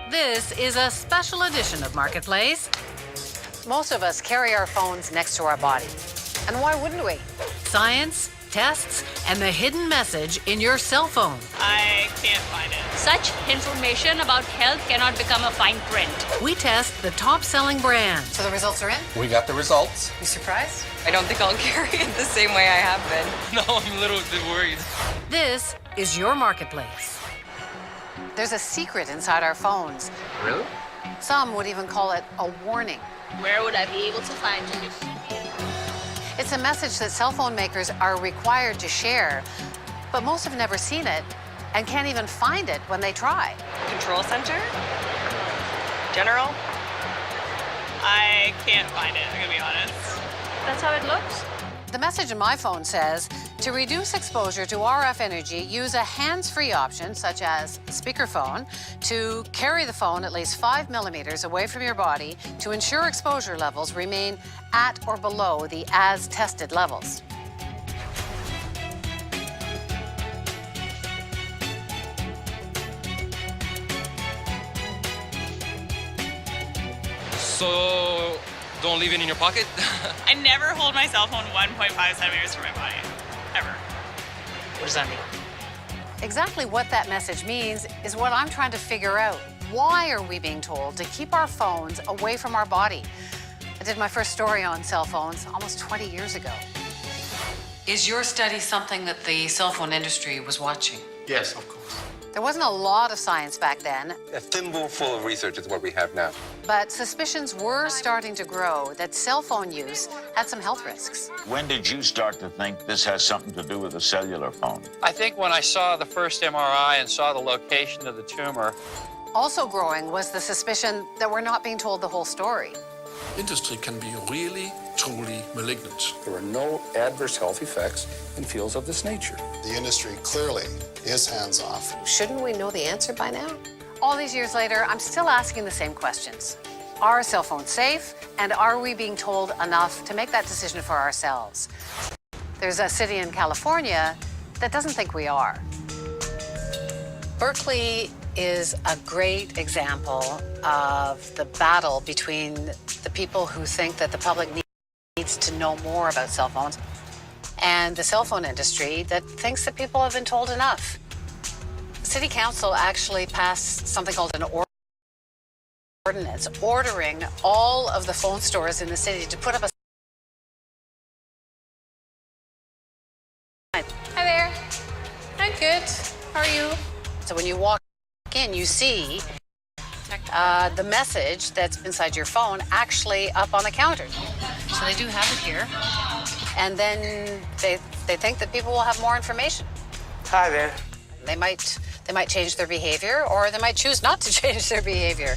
This is a special edition of Marketplace. Most of us carry our phones next to our body. And why wouldn't we? Science, tests, and the hidden message in your cell phone. I can't find it. Such information about health cannot become a fine print. We test the top-selling brands. So the results are in? We got the results. You surprised? I don't think I'll carry it the same way I have been. No, I'm a little bit worried. This is your Marketplace. There's a secret inside our phones. Really? Some would even call it a warning. Where would I be able to find you? It's a message that cell phone makers are required to share, but most have never seen it and can't even find it when they try. Control center? General? I can't find it, I'm gonna be honest. That's how it looks. The message in my phone says, to reduce exposure to RF energy, use a hands-free option, such as speakerphone, to carry the phone at least 5 millimeters away from your body to ensure exposure levels remain at or below the as-tested levels. So, don't leave it in your pocket? I never hold my cell phone 1.5 centimeters from my body, ever. What does that mean? Exactly what that message means is what I'm trying to figure out. Why are we being told to keep our phones away from our body? I did my first story on cell phones almost 20 years ago. Is your study something that the cell phone industry was watching? Yes, of course. There wasn't a lot of science back then, A thimble full of research is what we have now. but suspicions were starting to grow that cell phone use had some health risks. When did you start to think this has something to do with a cellular phone? I think when I saw the first MRI and saw the location of the tumor. Also growing was the suspicion that we're not being told the whole story. Industry can be really, truly malignant. There are no adverse health effects in fields of this nature. The industry clearly is hands-off. Shouldn't we know the answer by now? All these years later, I'm still asking the same questions. Are cell phones safe? And are we being told enough to make that decision for ourselves? There's a city in California that doesn't think we are. Berkeley is a great example of the battle between the people who think that the public needs to know more about cell phones and the cell phone industry that thinks that people have been told enough. City Council actually passed something called an ordinance ordering all of the phone stores in the city to put up a sign. Hi there. I'm good. How are you? So when you walk in, you see the message that's inside your phone actually up on the counter. So they do have it here. And then they think that people will have more information. Hi there. They might change their behavior, or they might choose not to change their behavior.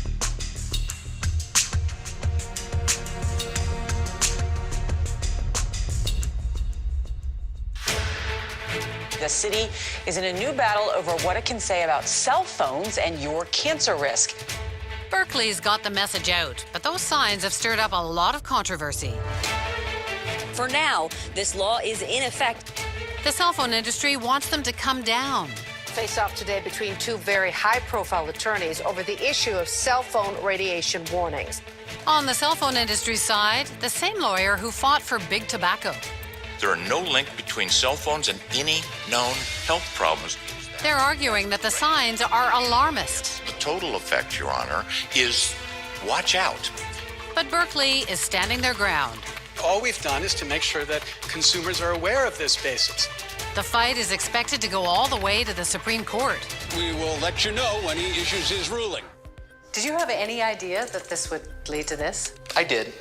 The city is in a new battle over what it can say about cell phones and your cancer risk. Berkeley's got the message out, but those signs have stirred up a lot of controversy. For now, this law is in effect. The cell phone industry wants them to come down. Face off today between two very high-profile attorneys over the issue of cell phone radiation warnings. On the cell phone industry side, the same lawyer who fought for big tobacco. There are no link between cell phones and any known health problems. They're arguing that the signs are alarmist. The total effect, Your Honor, is watch out. But Berkeley is standing their ground. All we've done is to make sure that consumers are aware of this basis. The fight is expected to go all the way to the Supreme Court. We will let you know when he issues his ruling. Did you have any idea that this would lead to this? I did.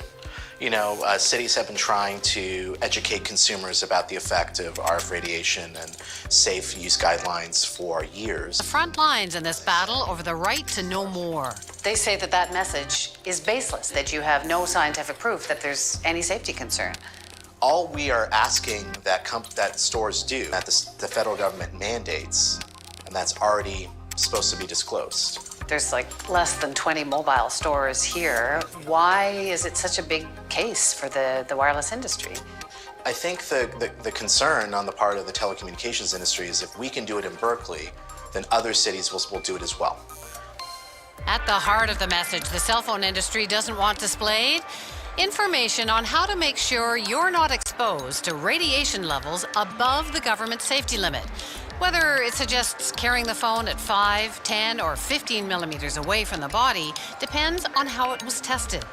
You know, cities have been trying to educate consumers about the effect of RF radiation and safe use guidelines for years. The front lines in this battle over the right to know more. They say that that message is baseless, that you have no scientific proof that there's any safety concern. All we are asking that stores do, that the federal government mandates, and that's already supposed to be disclosed. There's like less than 20 mobile stores here. Why is it such a big case for the wireless industry? I think the concern on the part of the telecommunications industry is if we can do it in Berkeley, then other cities will do it as well. At the heart of the message the cell phone industry doesn't want displayed, information on how to make sure you're not exposed to radiation levels above the government safety limit. Whether it suggests carrying the phone at 5, 10, or 15 millimeters away from the body depends on how it was tested.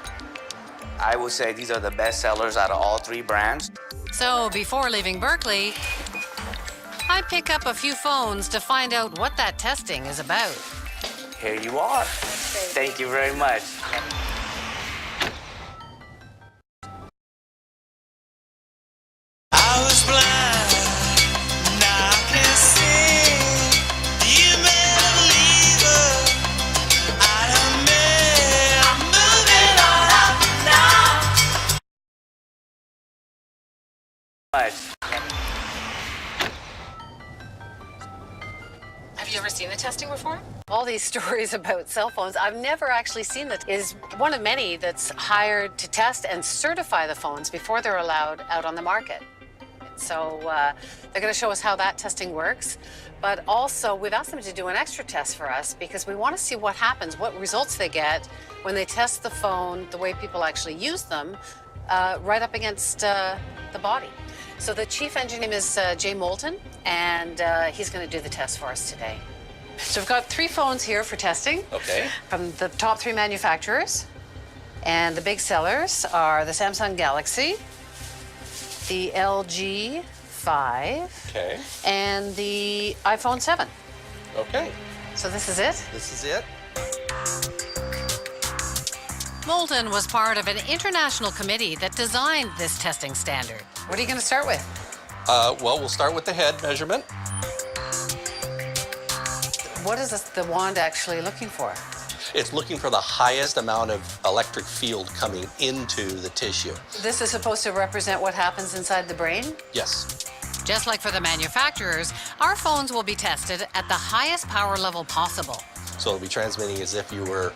I would say these are the best sellers out of all 3 brands. So before leaving Berkeley, I pick up a few phones to find out what that testing is about. Here you are. Thank you very much. I was blind, now I can see. You better leave her out of me. I'm moving on up now. Have you ever seen the testing before? All these stories about cell phones, I've never actually seen it. Is one of many that's hired to test and certify the phones before they're allowed out on the market. So they're going to show us how that testing works. But also, we've asked them to do an extra test for us because we want to see what happens, what results they get when they test the phone the way people actually use them, right up against the body. So the chief engineer is Jay Moulton, and he's going to do the test for us today. So we've got 3 phones here for testing. Okay. From the top 3 manufacturers. And the big sellers are the Samsung Galaxy, the LG 5, Okay. and the iPhone 7. Okay. So this is it? This is it. Moulton was part of an international committee that designed this testing standard. What are you going to start with? Well, we'll start with the head measurement. What is the wand actually looking for? It's looking for the highest amount of electric field coming into the tissue. This is supposed to represent what happens inside the brain? Yes. Just like for the manufacturers, our phones will be tested at the highest power level possible. So it'll be transmitting as if you were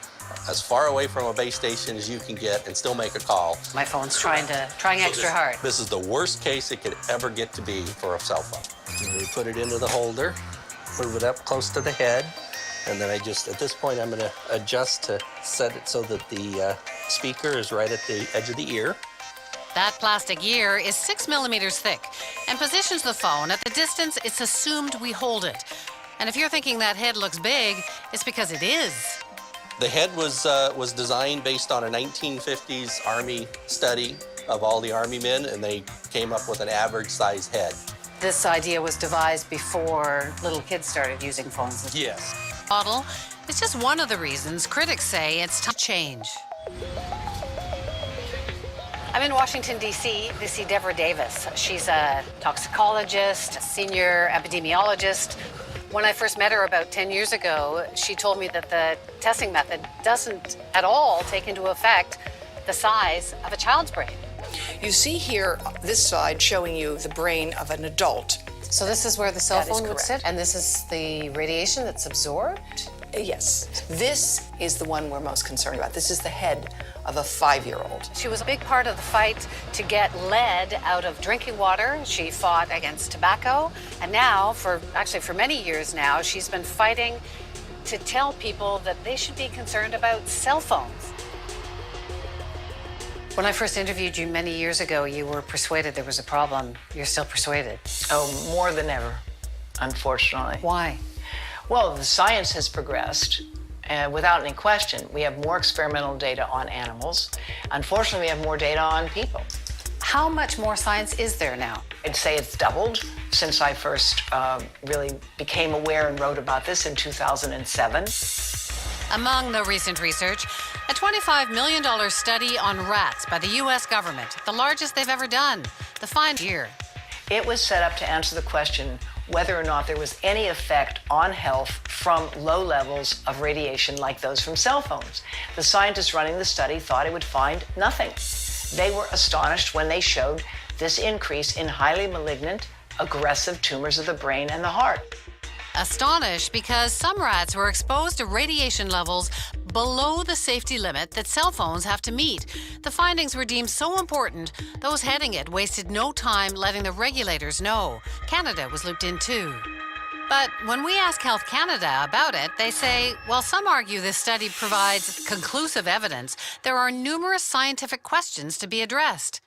as far away from a base station as you can get and still make a call. My phone's trying extra hard. This is the worst case it could ever get to be for a cell phone. And we put it into the holder, move it up close to the head, and then at this point, I'm gonna adjust to set it so that the speaker is right at the edge of the ear. That plastic ear is 6 millimeters thick and positions the phone at the distance it's assumed we hold it. And if you're thinking that head looks big, it's because it is. The head was designed based on a 1950s Army study of all the Army men, and they came up with an average size head. This idea was devised before little kids started using phones. Yes. Model is just one of the reasons critics say it's time to change. I'm in Washington, D.C. to see Deborah Davis. She's a toxicologist, a senior epidemiologist. When I first met her about 10 years ago, she told me that the testing method doesn't at all take into effect the size of a child's brain. You see here, this side showing you the brain of an adult. So this is where the cell That is phone would sit, correct. and this is the radiation that's absorbed? Yes. This is the one we're most concerned about. This is the head of a 5-year-old. She was a big part of the fight to get lead out of drinking water. She fought against tobacco. And now, for many years now, she's been fighting to tell people that they should be concerned about cell phones. When I first interviewed you many years ago, you were persuaded there was a problem. You're still persuaded. Oh, more than ever, unfortunately. Why? Well, the science has progressed, and without any question, we have more experimental data on animals. Unfortunately, we have more data on people. How much more science is there now? I'd say it's doubled since I first really became aware and wrote about this in 2007. Among the recent research, a $25 million study on rats by the U.S. government, the largest they've ever done. The find here. It was set up to answer the question whether or not there was any effect on health from low levels of radiation like those from cell phones. The scientists running the study thought it would find nothing. They were astonished when they showed this increase in highly malignant, aggressive tumors of the brain and the heart. Astonished because some rats were exposed to radiation levels below the safety limit that cell phones have to meet. The findings were deemed so important, those heading it wasted no time letting the regulators know. Canada was looped in too. But when we ask Health Canada about it, they say, while some argue this study provides conclusive evidence, there are numerous scientific questions to be addressed.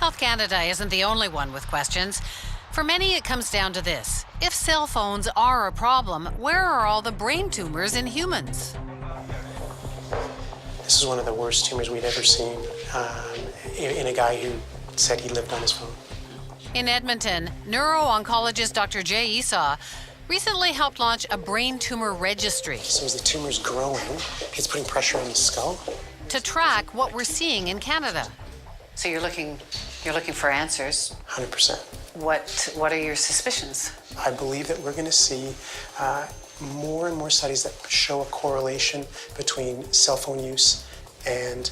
Health Canada isn't the only one with questions. For many, it comes down to this. If cell phones are a problem, where are all the brain tumors in humans? This is one of the worst tumors we'd ever seen in a guy who said he lived on his phone. In Edmonton, neuro-oncologist Dr. Jay Esau recently helped launch a brain tumor registry. So as the tumor's growing, it's putting pressure on the skull. To track what we're seeing in Canada. So you're looking for answers. 100%. What are your suspicions? I believe that we're going to see more and more studies that show a correlation between cell phone use and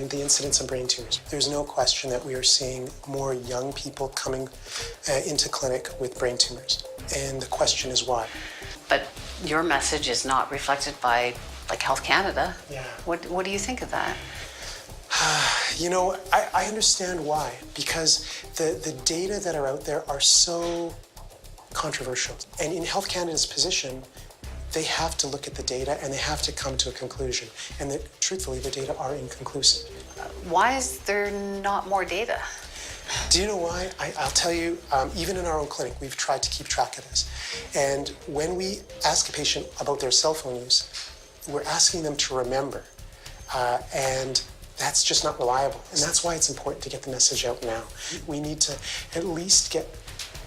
the incidence of brain tumors. There's no question that we are seeing more young people coming into clinic with brain tumors. And the question is why? But your message is not reflected by Health Canada. Yeah. What do you think of that? You know, I understand why, because the data that are out there are so controversial. And in Health Canada's position, they have to look at the data and they have to come to a conclusion. And truthfully, the data are inconclusive. Why is there not more data? Do you know why? I'll tell you, even in our own clinic, we've tried to keep track of this. And when we ask a patient about their cell phone use, we're asking them to remember. And that's just not reliable. And that's why it's important to get the message out now. We need to at least get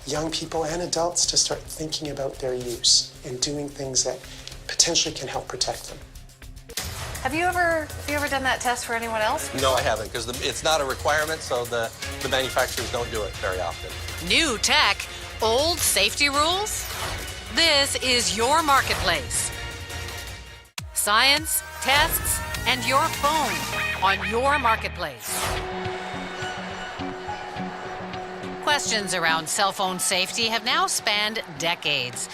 young people and adults to start thinking about their use and doing things that potentially can help protect them. Have you ever done that test for anyone else? No, I haven't, because it's not a requirement, so the manufacturers don't do it very often. New tech, old safety rules? This is your marketplace. Science, tests, and your phone on your marketplace. Questions around cell phone safety have now spanned decades.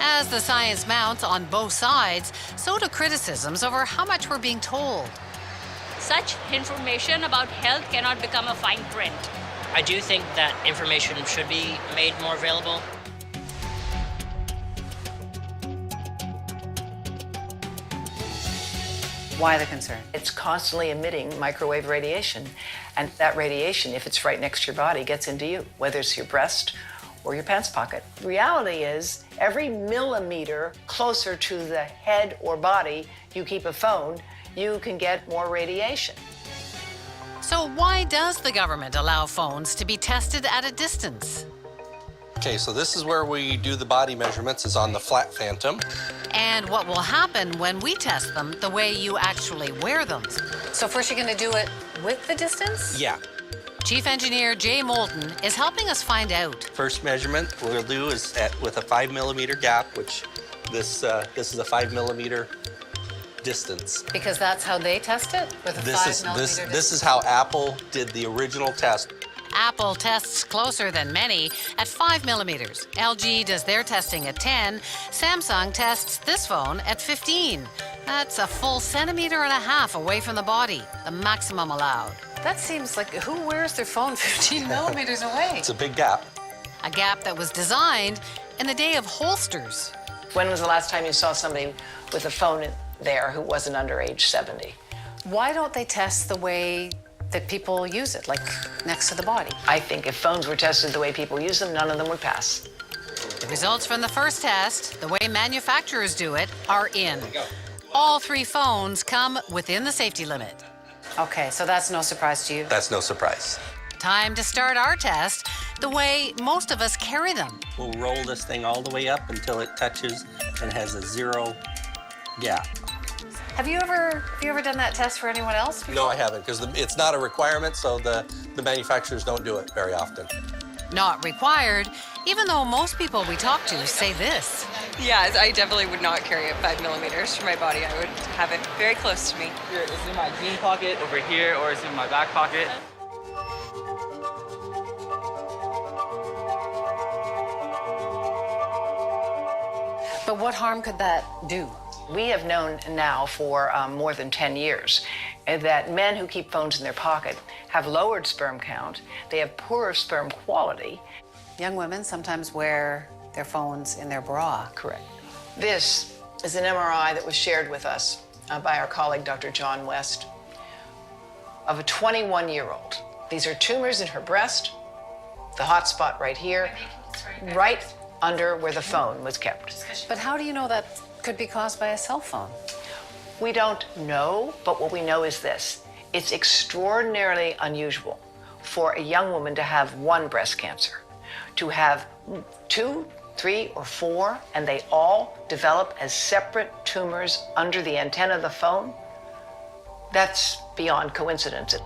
As the science mounts on both sides, so do criticisms over how much we're being told. Such information about health cannot become a fine print. I do think that information should be made more available. Why the concern? It's constantly emitting microwave radiation. And that radiation, if it's right next to your body, gets into you, whether it's your breast or your pants pocket. The reality is, every millimeter closer to the head or body you keep a phone, you can get more radiation. So why does the government allow phones to be tested at a distance? Okay, so this is where we do the body measurements, is on the flat phantom. And what will happen when we test them the way you actually wear them? So first you're going to do it with the distance? Yeah. Chief Engineer Jay Moulton is helping us find out. First measurement we'll do is with a 5 millimeter gap, which this is a 5 millimeter distance. Because that's how they test it? With a 5 millimeter distance? This is how Apple did the original test. Apple tests closer than many at 5 millimeters. LG does their testing at 10. Samsung tests this phone at 15. That's a full 1.5 centimeters away from the body, the maximum allowed. That seems like, who wears their phone 15 millimeters away? It's a big gap. A gap that was designed in the day of holsters. When was the last time you saw somebody with a phone there who wasn't under age 70? Why don't they test the way that people use it, like next to the body? I think if phones were tested the way people use them, none of them would pass. The results from the first test, the way manufacturers do it, are in. All 3 phones come within the safety limit. Okay, so that's no surprise to you? That's no surprise. Time to start our test the way most of us carry them. We'll roll this thing all the way up until it touches and has a 0 gap. Have you ever done that test for anyone else before? No, I haven't, because it's not a requirement, so the manufacturers don't do it very often. Not required, even though most people we talk to say this. Yeah, I definitely would not carry it 5 millimeters for my body. I would have it very close to me. Here, it's in my jean pocket over here, or it's in my back pocket. But what harm could that do? We have known now for more than 10 years that men who keep phones in their pocket have lowered sperm count, they have poorer sperm quality. Young women sometimes wear their phones in their bra. Correct. This is an MRI that was shared with us by our colleague, Dr. John West, of a 21-year-old. These are tumors in her breast, the hot spot right here, right under where the phone was kept. But how do you know that could be caused by a cell phone? We don't know, but what we know is this. It's extraordinarily unusual for a young woman to have one breast cancer, to have 2, 3, or 4, and they all develop as separate tumors under the antenna of the phone. That's beyond coincidence.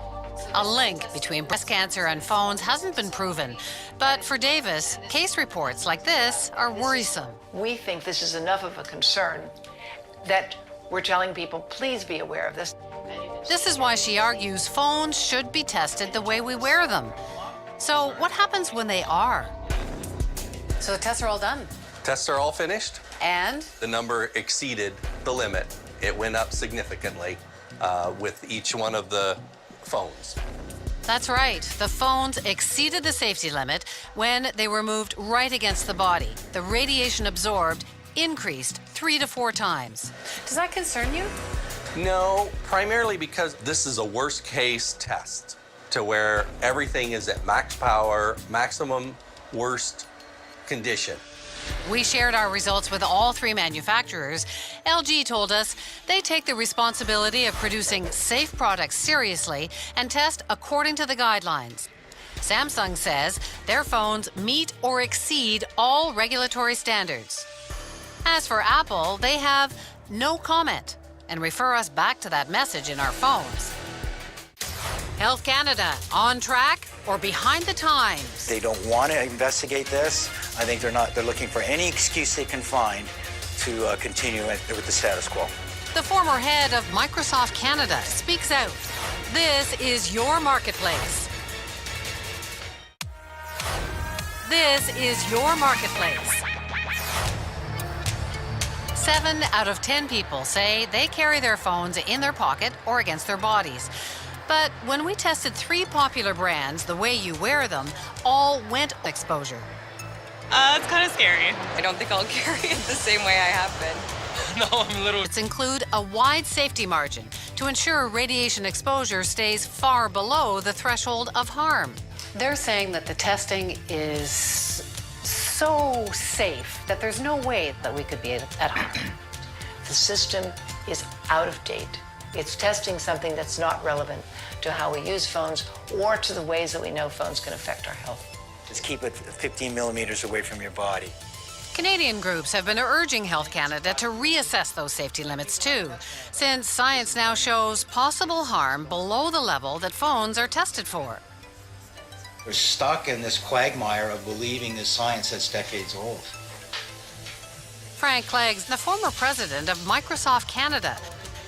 A link between breast cancer and phones hasn't been proven. But for Davis, case reports like this are worrisome. We think this is enough of a concern that we're telling people, please be aware of this. This is why she argues phones should be tested the way we wear them. So what happens when they are? So the tests are all done. Tests are all finished. And? The number exceeded the limit. It went up significantly with each one of the phones. That's right. The phones exceeded the safety limit when they were moved right against the body. The radiation absorbed increased 3 to 4 times. Does that concern you? No, primarily because this is a worst case test to where everything is at max power, maximum worst condition. We shared our results with all 3 manufacturers. LG told us they take the responsibility of producing safe products seriously and test according to the guidelines. Samsung says their phones meet or exceed all regulatory standards. As for Apple, they have no comment and refer us back to that message in our phones. Health Canada, on track or behind the times? They don't want to investigate this. I think they're looking for any excuse they can find to continue with the status quo. The former head of Microsoft Canada speaks out. This is your marketplace. This is your marketplace. 7 out of 10 people say they carry their phones in their pocket or against their bodies. But when we tested 3 popular brands, the way you wear them, all went exposure. It's kind of scary. I don't think I'll carry it the same way I have been. No, I'm a little... It's include a wide safety margin to ensure radiation exposure stays far below the threshold of harm. They're saying that the testing is so safe that there's no way that we could be at harm. The system is out of date. It's testing something that's not relevant to how we use phones or to the ways that we know phones can affect our health. Just keep it 15 millimeters away from your body. Canadian groups have been urging Health Canada to reassess those safety limits too, since science now shows possible harm below the level that phones are tested for. We're stuck in this quagmire of believing this science that's decades old. Frank Clegg's the former president of Microsoft Canada.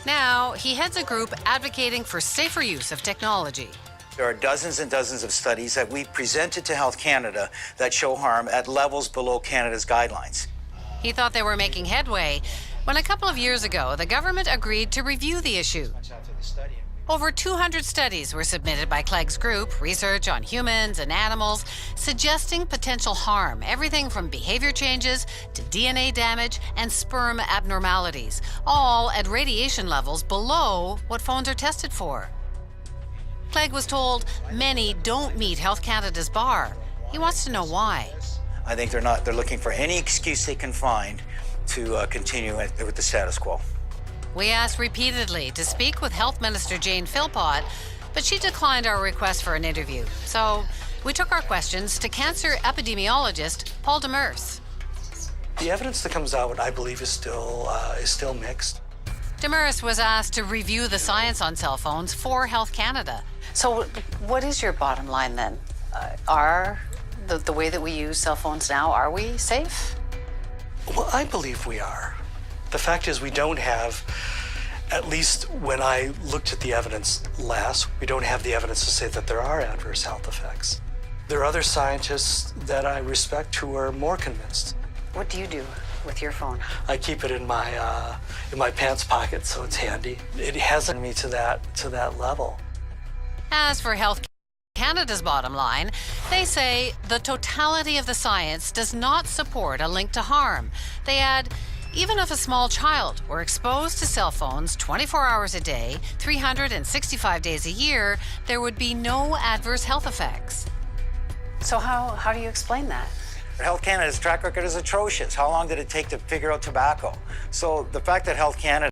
Now, he heads a group advocating for safer use of technology. There are dozens and dozens of studies that we presented to Health Canada that show harm at levels below Canada's guidelines. He thought they were making headway when a couple of years ago, the government agreed to review the issue. Over 200 studies were submitted by Clegg's group, research on humans and animals, suggesting potential harm, everything from behavior changes to DNA damage and sperm abnormalities, all at radiation levels below what phones are tested for. Clegg was told many don't meet Health Canada's bar. He wants to know why. I think they're looking for any excuse they can find to continue with the status quo. We asked repeatedly to speak with Health Minister Jane Philpott, but she declined our request for an interview. So we took our questions to cancer epidemiologist Paul Demers. The evidence that comes out, I believe, is still mixed. Demers was asked to review the science on cell phones for Health Canada. So what is your bottom line then? Are the way that we use cell phones now, are we safe? Well, I believe we are. The fact is we don't have, at least when I looked at the evidence last, we don't have the evidence to say that there are adverse health effects. There are other scientists that I respect who are more convinced. What do you do with your phone? I keep it in my pants pocket, so it's handy. It hasn't me to that level. As for Health Canada's bottom line, They say the totality of the science does not support a link to harm. They add, even if a small child were exposed to cell phones 24 hours a day, 365 days a year, there would be no adverse health effects. So how do you explain that? Health Canada's track record is atrocious. How long did it take to figure out tobacco? So the fact that Health Canada